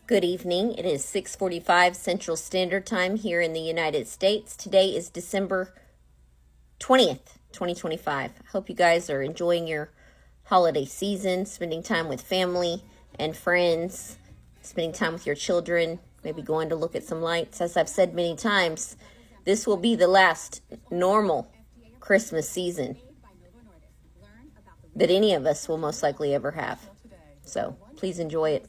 Good evening. It is 6:45 Central Standard Time here in the United States. Today is December 20th, 2025. I hope you guys are enjoying your holiday season, spending time with family and friends, spending time with your children, maybe going to look at some lights. As I've said many times, this will be the last normal Christmas season that any of us will most likely ever have. So please enjoy it.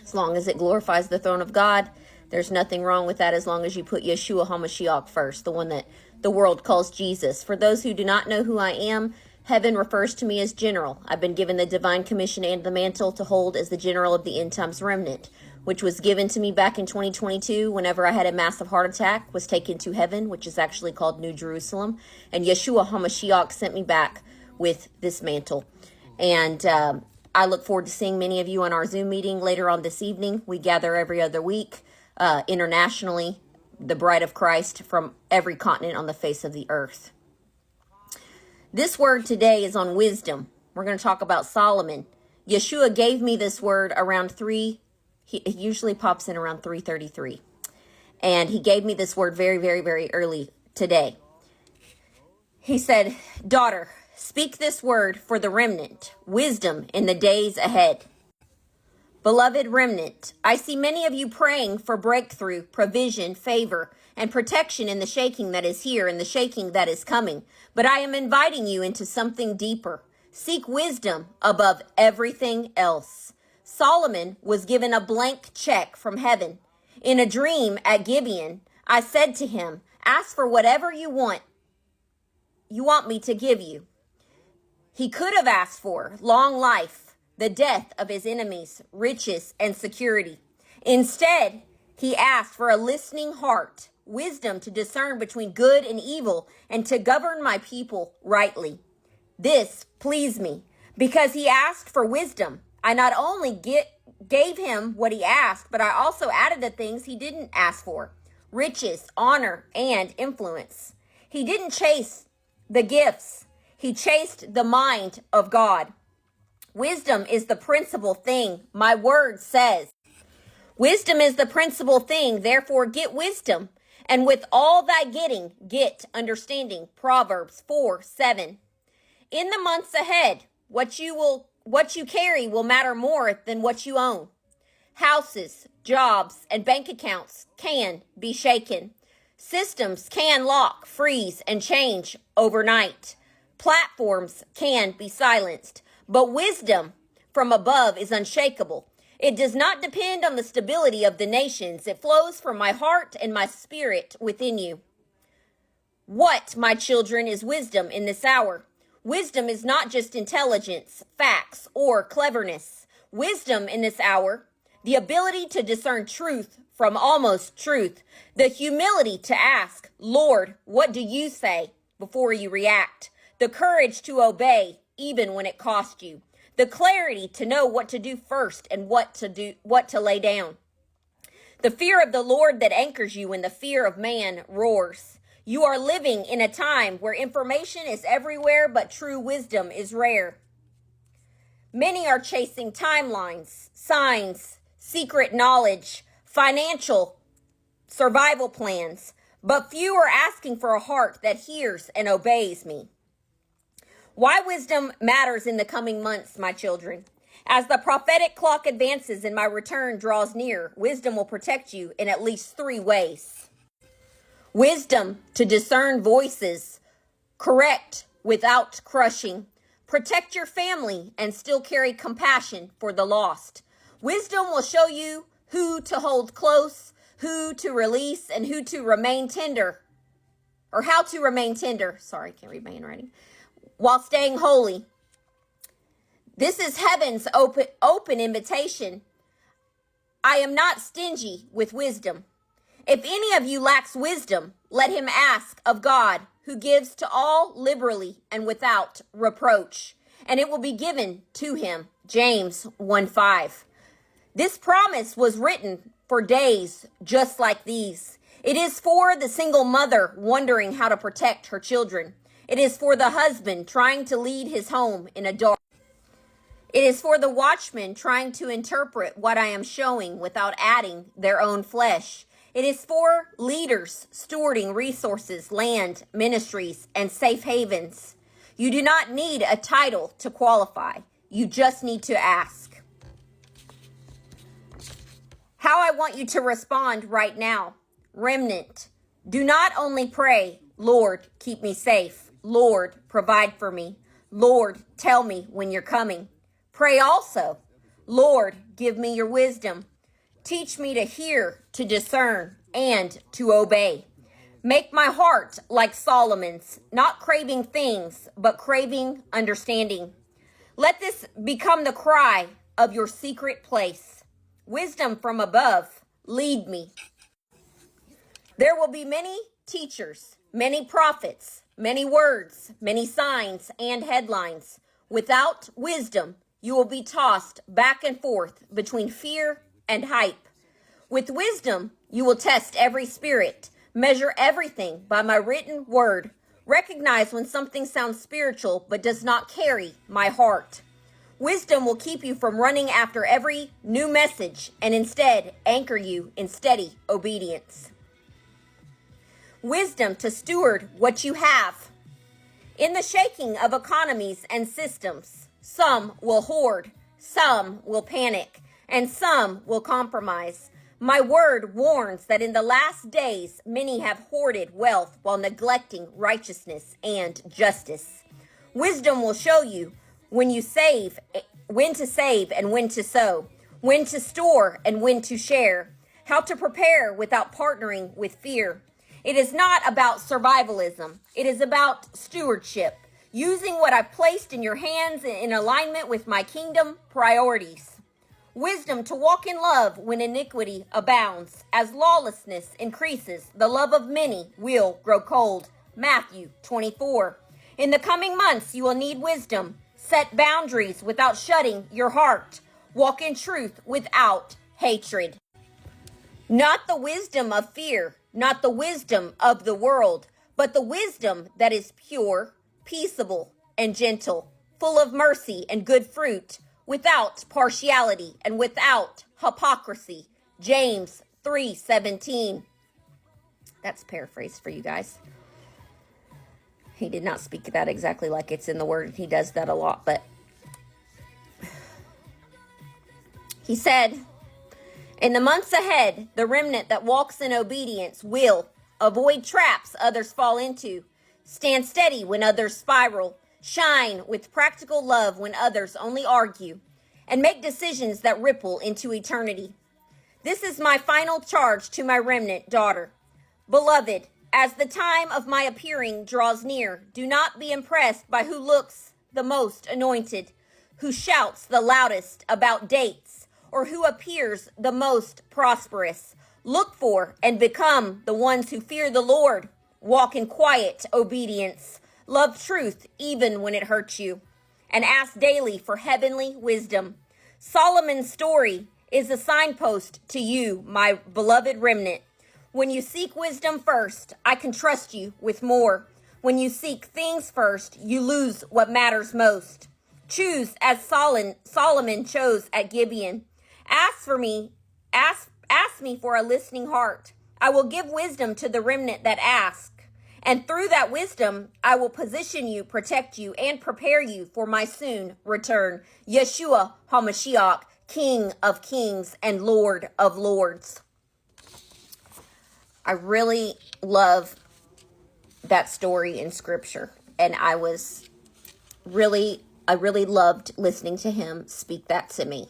As long as it glorifies the throne of God, there's nothing wrong with that as long as you put Yeshua HaMashiach first, the one that the world calls Jesus. For those who do not know who I am, heaven refers to me as general. I've been given the divine commission and the mantle to hold as the general of the end times remnant, which was given to me back in 2022 whenever I had a massive heart attack, was taken to heaven, which is actually called New Jerusalem. And Yeshua HaMashiach sent me back with this mantle. And I look forward to seeing many of you on our Zoom meeting later on this evening. We gather every other week internationally, the bride of Christ from every continent on the face of the earth. This word today is on wisdom. We're going to talk about Solomon. Yeshua gave me this word around it usually pops in around 3:33. And he gave me this word very, very, very early today. He said, "Daughter, speak this word for the remnant, wisdom in the days ahead." Beloved remnant, I see many of you praying for breakthrough, provision, favor, and protection in the shaking that is here and the shaking that is coming. But I am inviting you into something deeper. Seek wisdom above everything else. Solomon was given a blank check from heaven. In a dream at Gibeon, I said to him, "Ask for whatever you want me to give you." He could have asked for long life, the death of his enemies, riches, and security. Instead, he asked for a listening heart, wisdom to discern between good and evil, and to govern my people rightly. This pleased me because he asked for wisdom. I not only gave him what he asked, but I also added the things he didn't ask for: riches, honor, and influence. He didn't chase the gifts. He chased the mind of God. Wisdom is the principal thing. My word says, wisdom is the principal thing. Therefore, get wisdom. And with all thy getting, get understanding. Proverbs 4:7. In the months ahead, what you carry will matter more than what you own. Houses, jobs, and bank accounts can be shaken. Systems can lock, freeze, and change overnight. Platforms can be silenced, but wisdom from above is unshakable. It does not depend on the stability of the nations. It flows from my heart and my spirit within you. What, my children, is wisdom in this hour? Wisdom is not just intelligence, facts, or cleverness. Wisdom in this hour, the ability to discern truth from almost truth, the humility to ask, "Lord, what do you say?" before you react, the courage to obey even when it costs you, the clarity to know what to do first and what to lay down, the fear of the Lord that anchors you when the fear of man roars. You are living in a time where information is everywhere, but true wisdom is rare. Many are chasing timelines, signs, secret knowledge, financial survival plans, but few are asking for a heart that hears and obeys me. Why wisdom matters in the coming months, my children. As the prophetic clock advances and my return draws near, wisdom will protect you in at least 3 ways. Wisdom to discern voices, correct without crushing, protect your family and still carry compassion for the lost. Wisdom will show you who to hold close, who to release, and who to remain tender, or how to remain tender. Sorry, can't read my handwriting. While staying holy. This is heaven's open invitation. I am not stingy with wisdom. If any of you lacks wisdom, let him ask of God, who gives to all liberally and without reproach, and it will be given to him. James 1:5. This promise was written for days just like these. It is for the single mother wondering how to protect her children. It is for the husband trying to lead his home in a dark. It is for the watchmen trying to interpret what I am showing without adding their own flesh. It is for leaders stewarding resources, land, ministries, and safe havens. You do not need a title to qualify. You just need to ask. How I want you to respond right now. Remnant, do not only pray, Lord, keep me safe. Lord, provide for me. Lord, tell me when you're coming. Pray also, Lord, give me your wisdom. Teach me to hear, to discern, and to obey. Make my heart like Solomon's, not craving things, but craving understanding. Let this become the cry of your secret place. Wisdom from above, lead me. There will be many teachers, many prophets, many words, many signs and headlines. Without wisdom, you will be tossed back and forth between fear and hype. With wisdom, you will test every spirit, measure everything by my written word, recognize when something sounds spiritual but does not carry my heart. Wisdom will keep you from running after every new message and instead anchor you in steady obedience. Wisdom to steward what you have. In the shaking of economies and systems, some will hoard, some will panic, and some will compromise. My word warns that in the last days, many have hoarded wealth while neglecting righteousness and justice. Wisdom will show you when to save and when to sow, when to store and when to share, how to prepare without partnering with fear. It is not about survivalism. It is about stewardship, using what I've placed in your hands in alignment with my kingdom priorities. Wisdom to walk in love when iniquity abounds. As lawlessness increases, the love of many will grow cold. Matthew 24. In the coming months, you will need wisdom. Set boundaries without shutting your heart. Walk in truth without hatred. Not the wisdom of fear, not the wisdom of the world, but the wisdom that is pure, peaceable, and gentle, full of mercy and good fruit, without partiality and without hypocrisy. James 3:17. That's paraphrased for you guys. He did not speak that exactly like it's in the word. He does that a lot, but he said, in the months ahead, the remnant that walks in obedience will avoid traps others fall into, stand steady when others spiral, shine with practical love when others only argue, and make decisions that ripple into eternity. This is my final charge to my remnant daughter. Beloved, as the time of my appearing draws near, do not be impressed by who looks the most anointed, who shouts the loudest about dates, or who appears the most prosperous. Look for and become the ones who fear the Lord, walk in quiet obedience, love truth even when it hurts you, and ask daily for heavenly wisdom. Solomon's story is a signpost to you, my beloved remnant. When you seek wisdom first, I can trust you with more. When you seek things first, you lose what matters most. Choose as Solomon chose at Gibeon. Ask me for a listening heart. I will give wisdom to the remnant that ask. And through that wisdom, I will position you, protect you, and prepare you for my soon return. Yeshua HaMashiach, King of Kings and Lord of Lords. I really love that story in scripture. And I really loved listening to him speak that to me.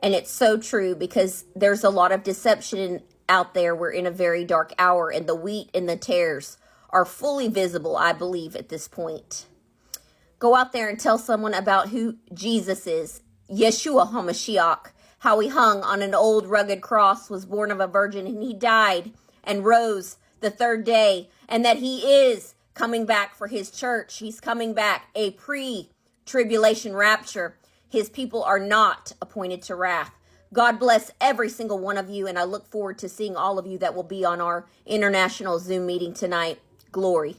And it's so true because there's a lot of deception out there. We're in a very dark hour and the wheat and the tares are fully visible, I believe, at this point. Go out there and tell someone about who Jesus is. Yeshua HaMashiach, how he hung on an old rugged cross, was born of a virgin, and he died and rose the third day, and that he is coming back for his church. He's coming back, a pre-tribulation rapture. His people are not appointed to wrath. God bless every single one of you, and I look forward to seeing all of you that will be on our international Zoom meeting tonight. Glory.